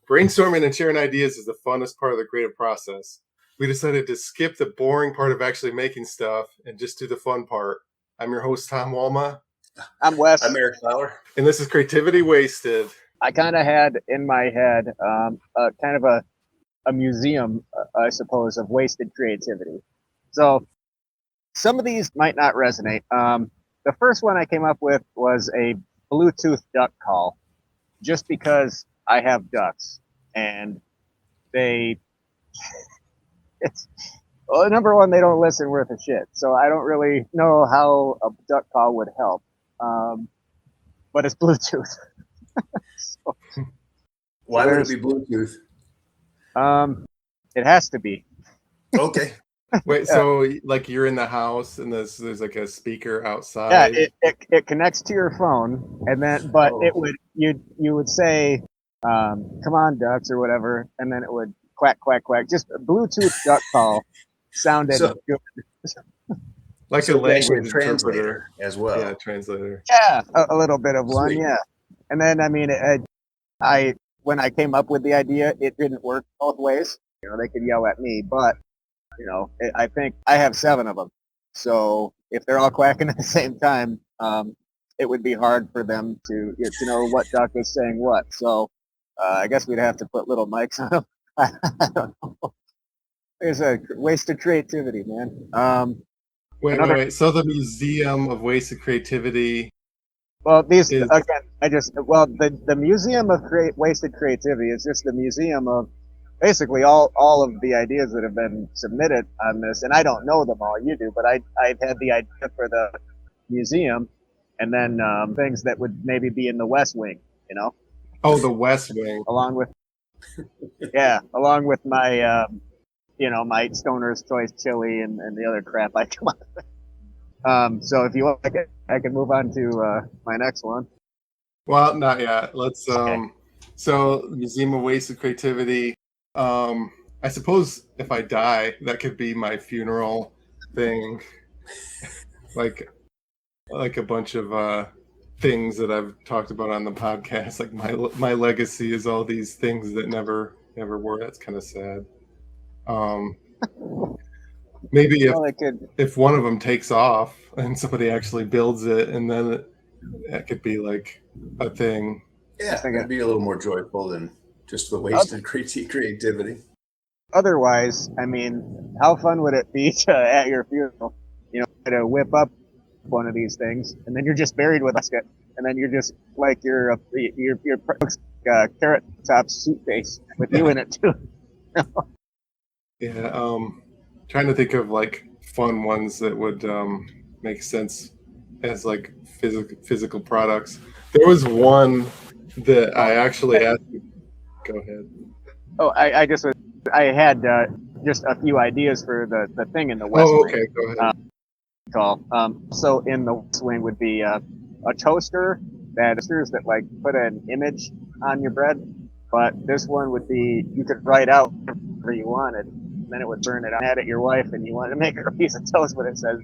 Brainstorming and sharing ideas is the funnest part of the creative process. We decided to skip the boring part of actually making stuff and just do the fun part. I'm your host, Tom Walma. I'm Wes. I'm Eric Fowler. And this is Creativity Wasted. I kind of had in my head kind of a museum, I suppose, of wasted creativity. So some of these might not resonate. The first one I came up with was a Bluetooth duck call, just because I have ducks and well, number one, they don't listen worth a shit. So I don't really know how a duck call would help. But it's Bluetooth. Why would it be Bluetooth? It has to be. Okay. Wait, so like you're in the house and there's like a speaker outside? Yeah, it connects to your phone, and then you would say, "Come on, ducks" or whatever, and then it would quack quack quack. Just a Bluetooth duck call sounded good. Like a language interpreter as well. Yeah, translator. Yeah, a little bit of one. Sweet. Yeah, and then I mean, when I came up with the idea, it didn't work both ways. You know, they could yell at me, but I think I have 7 of them. So if they're all quacking at the same time, it would be hard for them to know what duck is saying what. So I guess we'd have to put little mics on them. I don't know. There's a waste of creativity, man. Wait. So the Museum of Wasted Creativity. Well, the Museum of Wasted Creativity is just the museum of basically all of the ideas that have been submitted on this, and I don't know them all. You do, but I've had the idea for the museum, and then things that would maybe be in the Wes Wing, Oh, the Wes Wing, along with my my Stoner's Choice chili and the other crap I come up with. So if you want, I can move on to my next one. Well, not yet. Let's Okay. So Museum of Wasted Creativity. I suppose if I die, that could be my funeral thing. like a bunch of things that I've talked about on the podcast. Like my legacy is all these things that never were. That's kind of sad. Maybe if one of them takes off and somebody actually builds it, and then that could be like a thing. Yeah, that'd be a little more joyful than just the wasted creativity. Otherwise, I mean, how fun would it be to at your funeral, to whip up one of these things, and then you're just buried with it, and then you're just like your carrot top suitcase with you in it too. Yeah, trying to think of like fun ones that would make sense as like physical products. There was one that I actually asked. Go ahead. Oh, I had just a few ideas for the thing in the West Wing. Okay, go ahead. So in the West Wing would be a toaster that like put an image on your bread, but this one would be you could write out whatever you wanted, and then it would burn it out at your wife, and you wanted to make her a piece of toast, but it says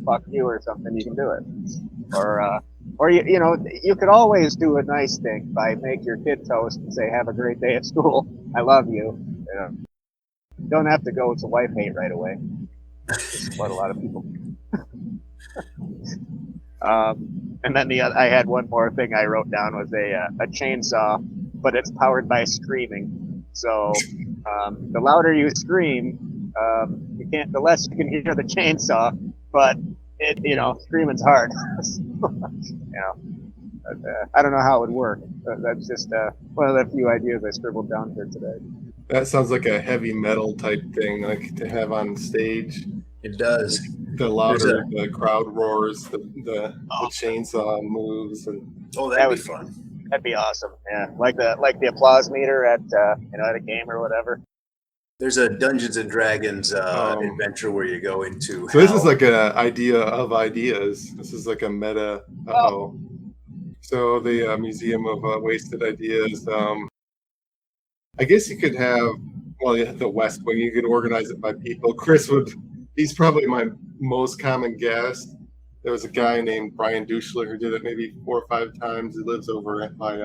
fuck you or something. You can do it, or you could always do a nice thing by make your kid toast and say have a great day at school. I love you. Don't have to go to wife hate right away. That's what a lot of people do. And then I had one more thing I wrote down was a chainsaw, but it's powered by screaming. So the louder you scream, the less you can hear the chainsaw, but screaming's hard. I don't know how it would work. That's just one of the few ideas I scribbled down here today. That sounds like a heavy metal type thing, like to have on stage. It does. The louder the crowd roars, the chainsaw moves, and that'd be fun. That'd be awesome. Yeah, like the applause meter at at a game or whatever. There's a Dungeons and Dragons adventure where you go into. So this is like an idea of ideas. This is like a meta. So the Museum of Wasted Ideas. I guess you could have, the West Wing. You could organize it by people. He's probably my most common guest. There was a guy named Brian Duschler who did it maybe 4 or 5 times. He lives over by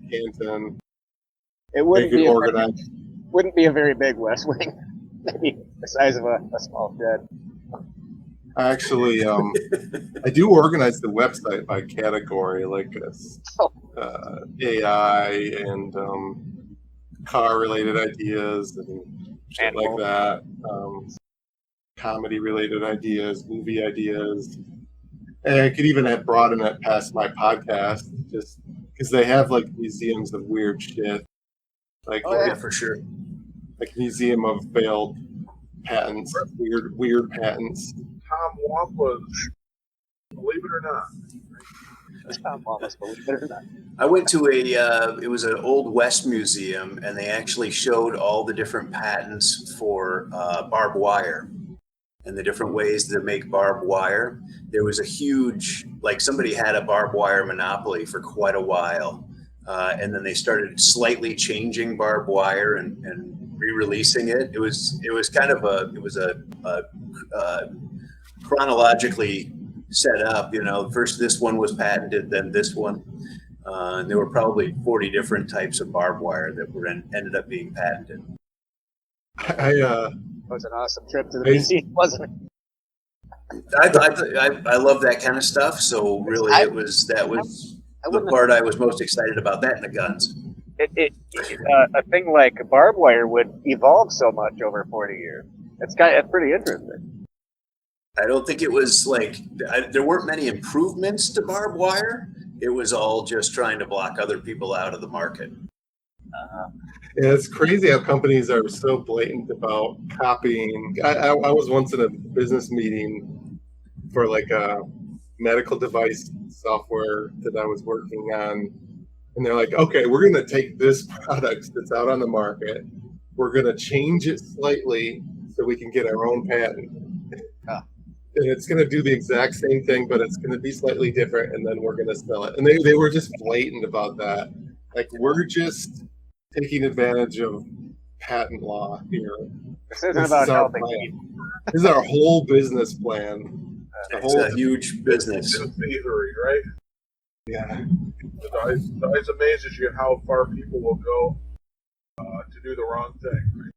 Canton. It They could organize. wouldn't be a very big West Wing. Maybe the size of a small shed. Actually, I do organize the website by category, like AI and car-related ideas and shit like that. Comedy-related ideas, movie ideas. And I could even have broadened it past my podcast, just because they have like museums of weird shit, like For sure. like museum of failed patents, weird patents. Tom Wampa's, believe it or not. Tom Wallace, believe it or not. I went to it was an Old West museum, and they actually showed all the different patents for barbed wire and the different ways to make barbed wire. There was a huge, like somebody had a barbed wire monopoly for quite a while. And then they started slightly changing barbed wire and re-releasing it. It was kind of a chronologically set up, first this one was patented, then this one. And there were probably 40 different types of barbed wire that ended up being patented. It was an awesome trip to the museum, wasn't it? I love that kind of stuff. So really, that was the part I was most excited about. That and the guns. A thing like barbed wire would evolve so much over 40 years. It's pretty interesting. I don't think it was there weren't many improvements to barbed wire. It was all just trying to block other people out of the market. Yeah, it's crazy how companies are so blatant about copying. I was once in a business meeting for like a medical device software that I was working on. And they're like, okay, we're going to take this product that's out on the market. We're going to change it slightly so we can get our own patent. And it's going to do the exact same thing, but it's going to be slightly different. And then we're going to sell it. And they were just blatant about that. Like, we're just taking advantage of patent law here. This isn't about helping people. This is our whole business plan. It's a huge business. It's thievery, right? Yeah. It always amazes you how far people will go to do the wrong thing.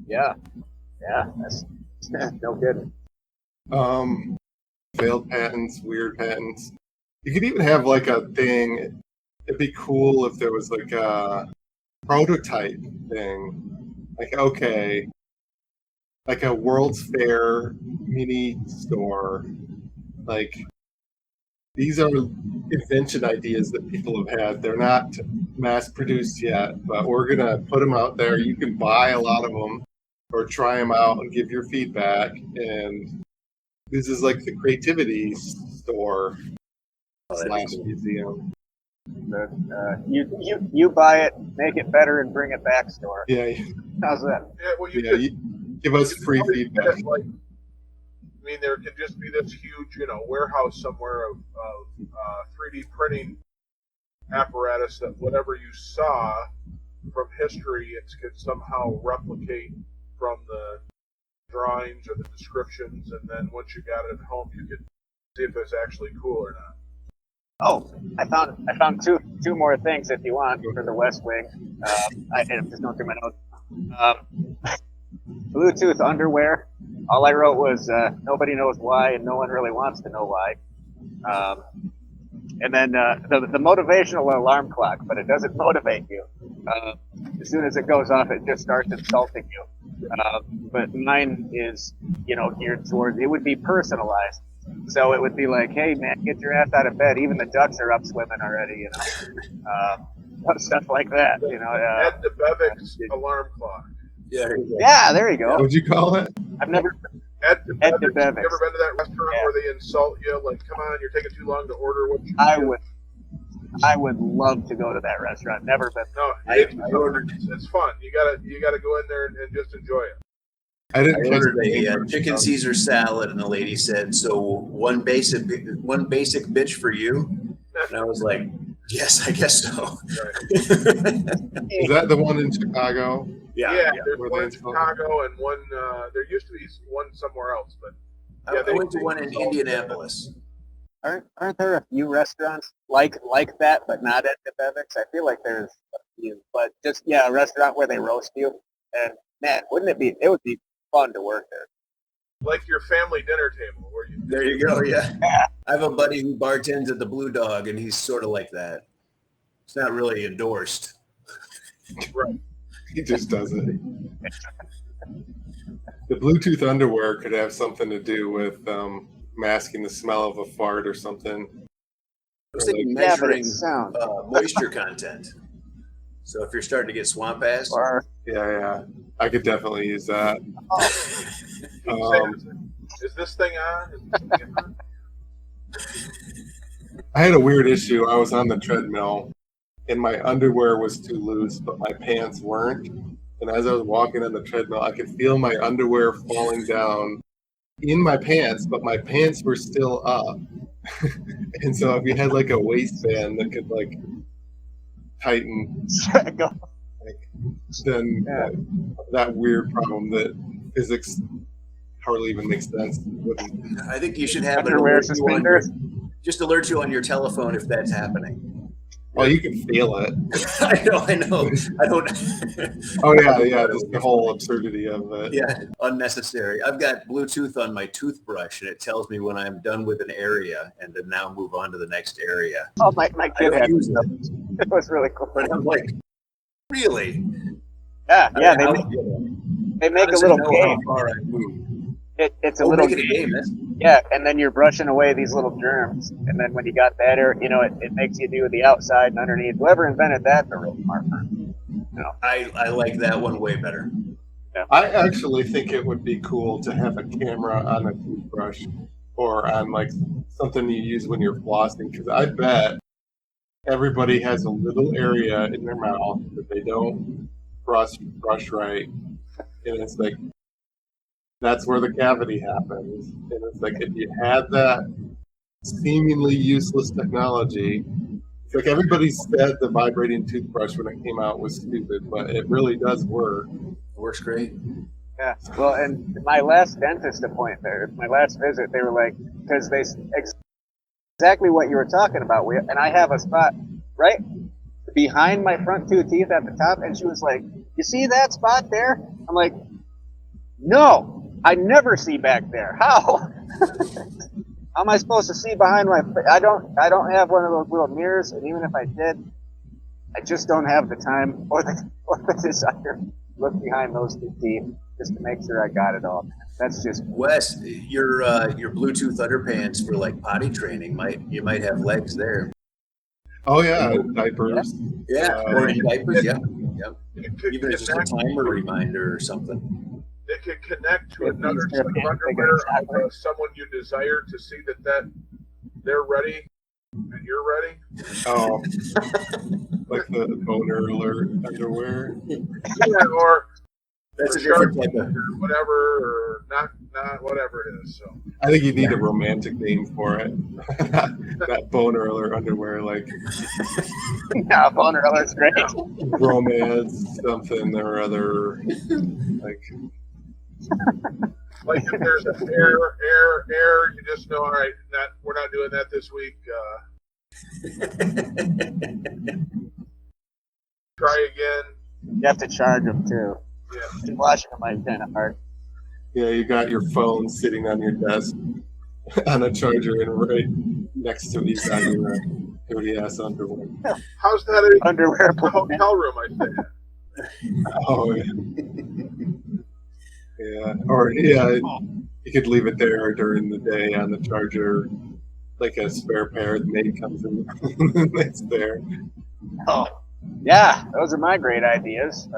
Yeah. That's no kidding. Failed patents, weird patents. You could even have like a thing. It'd be cool if there was like a prototype thing. Like, okay, like a World's Fair mini store. Like, these are invention ideas that people have had. They're not mass produced yet, but we're going to put them out there. You can buy a lot of them or try them out and give your feedback. And this is like the creativity store / museum. You buy it, make it better, and bring it back store. Yeah. How's that? Yeah, well, You give us free feedback. There could just be this huge, warehouse somewhere of 3D printing apparatus that whatever you saw from history, it could somehow replicate from the drawings or the descriptions, and then once you got it at home, you could see if it's actually cool or not. Oh, I found two more things if you want for the West Wing. I'm just going through my notes. Bluetooth underwear. All I wrote was nobody knows why, and no one really wants to know why. And then the motivational alarm clock, but it doesn't motivate you. As soon as it goes off, it just starts insulting you. But mine is, geared towards, it would be personalized. So it would be like, hey man, get your ass out of bed. Even the ducks are up swimming already, stuff like that. Ed DeBevic's alarm clock. Yeah, there you go. What'd you call it? I've never. Ed DeBevic's. DeBevic's. You ever been to that restaurant where they insult you? Like, come on, you're taking too long to order. What you I would love to go to that restaurant. Never been. No, it's fun. You gotta go in there and just enjoy it. I ordered a chicken Caesar salad, and the lady said, "So one basic bitch for you." And I was like, "Yes, I guess so." Right. Is that the one in Chicago? Yeah. There's one in Chicago and one. There used to be one somewhere else, but I went to one in Indianapolis. Aren't there a few restaurants like that, but not at the Bevics? I feel like there's a few, but just a restaurant where they roast you. And man, it would be fun to work there. Like your family dinner table, where you. There you go. Yeah. I have a buddy who bartends at the Blue Dog, and he's sort of like that. It's not really endorsed. Right. He just does it. The Bluetooth underwear could have something to do with masking the smell of a fart or something. I was thinking Yeah, but measuring it sounds. moisture content. So if you're starting to get swamp ass, Or Yeah. I could definitely use that. Is this thing on? Is this thing on? I had a weird issue. I was on the treadmill, and my underwear was too loose, but my pants weren't. And as I was walking on the treadmill, I could feel my underwear falling down in my pants, but my pants were still up. And so if you had like a waistband that could like tighten, then that weird problem that physics hardly even makes sense wouldn't. I think you should have an underwear alert you on suspenders. just alert you on your telephone if that's happening. Well, you can feel it. I know. I don't. Oh yeah, just the whole absurdity of it. Yeah, unnecessary. I've got Bluetooth on my toothbrush, and it tells me when I'm done with an area and to now move on to the next area. Oh, my I kid don't had use stuff. it, It was really cool. but I'm like, really? Yeah, I mean, they how make a does it little know game. how far I moved? It's a little make it a game. and then you're brushing away these little germs, and then when you got better, it makes you do the outside and underneath. Whoever invented that, the real smart person. I like that one way better. I actually think it would be cool to have a camera on a toothbrush or on like something you use when you're flossing, because I bet everybody has a little area in their mouth that they don't brush right, and it's like that's where the cavity happens. And it's like if you had that seemingly useless technology, it's like everybody said the vibrating toothbrush when it came out was stupid, but it really does work. It works great. Yeah. Well, and my last dentist appointment, my last visit, they were like, because they exactly what you were talking about, and I have a spot right behind my front two teeth at the top, and she was like, "You see that spot there?" I'm like, "No, I never see back there. How? How am I supposed to see behind my? I don't have one of those little mirrors, and even if I did, I just don't have the time or the desire to look behind those two teeth just to make sure I got it all. That's just Wes, your Bluetooth underpants for like potty training you might have legs there. Oh yeah, diapers. Yeah, or in diapers. Yeah. It could Even if it's just a timer reminder or something. It could connect to If another these set of are underwear big, of someone you desire to see that they're ready and you're ready. Oh, like the boner alert underwear. Yeah, or That's a shark different type of. or whatever, or not whatever it is. So I think you need a romantic name for it. That boner alert underwear, like yeah, boner alert's great. romance something or other. like if there's an error, you just know, all right, we're not doing that this week. Try again. You have to charge them too. Yeah. Washing them might be kind of hard. Yeah, you got your phone sitting on your desk on a charger, and right next to it, you got your dirty ass underwear. How's that in Underwear. a hotel room? I say. Oh yeah. Yeah, or you could leave it there during the day on the charger, like a spare pair. The maid comes in, it's there. Oh, yeah, those are my great ideas.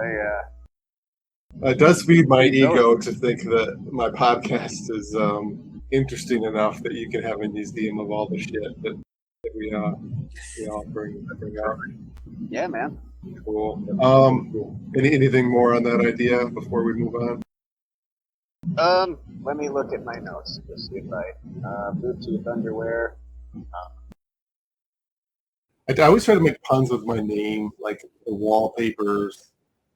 It does feed my ego to think that my podcast is interesting enough that you can have a museum of all the shit that we all bring up. Yeah, man. Cool. Anything more on that idea before we move on? Let me look at my notes. Let's see if Bluetooth underwear. I always try to make puns with my name, like the wallpapers,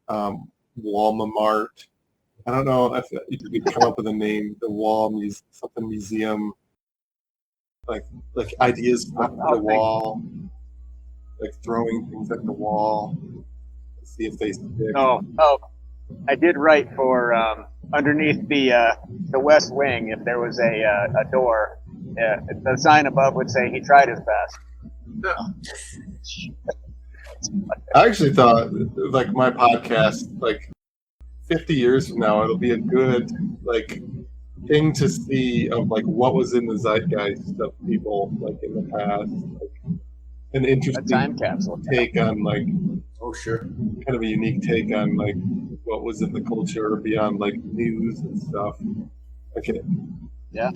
Walmart. I don't know if you could come up with a name, the Wall Museum. like ideas at the wall, like throwing things at the wall, see if they stick. Oh, I did write for underneath the West Wing. If there was a door, the sign above would say he tried his best. I actually thought like my podcast, like 50 years from now, it'll be a good like thing to see of like what was in the zeitgeist of people like in the past, like an A interesting time capsule. take on like Oh, sure. kind of a unique take on like what was in the culture beyond like news and stuff. Okay. Yeah.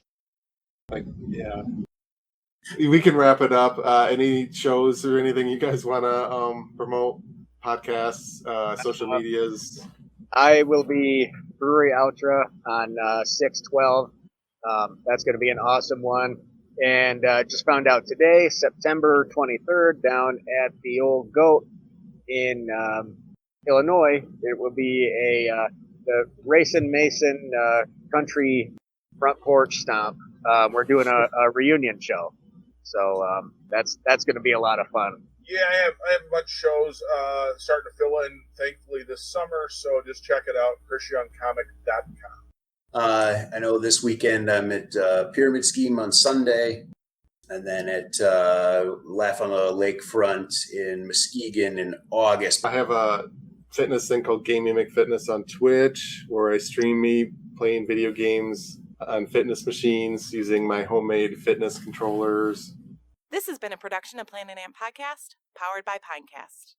Like yeah. We can wrap it up. Any shows or anything you guys want to promote? Podcasts, social medias. I will be Brewery Ultra on 6/12. That's going to be an awesome one. And just found out today, September 23rd, down at the Old Goat in Illinois, it will be the Racin' Mason Country Front Porch Stomp. We're doing a reunion show, so that's going to be a lot of fun. Yeah, I have a bunch of shows starting to fill in, thankfully, this summer. So just check it out, chrisyoungcomic.com. I know this weekend I'm at Pyramid Scheme on Sunday, and then at Laugh on the Lakefront in Muskegon in August. I have a fitness thing called Game Mimic Fitness on Twitch, where I stream me playing video games on fitness machines using my homemade fitness controllers. This has been a production of Planet Amp Podcast, powered by Pinecast.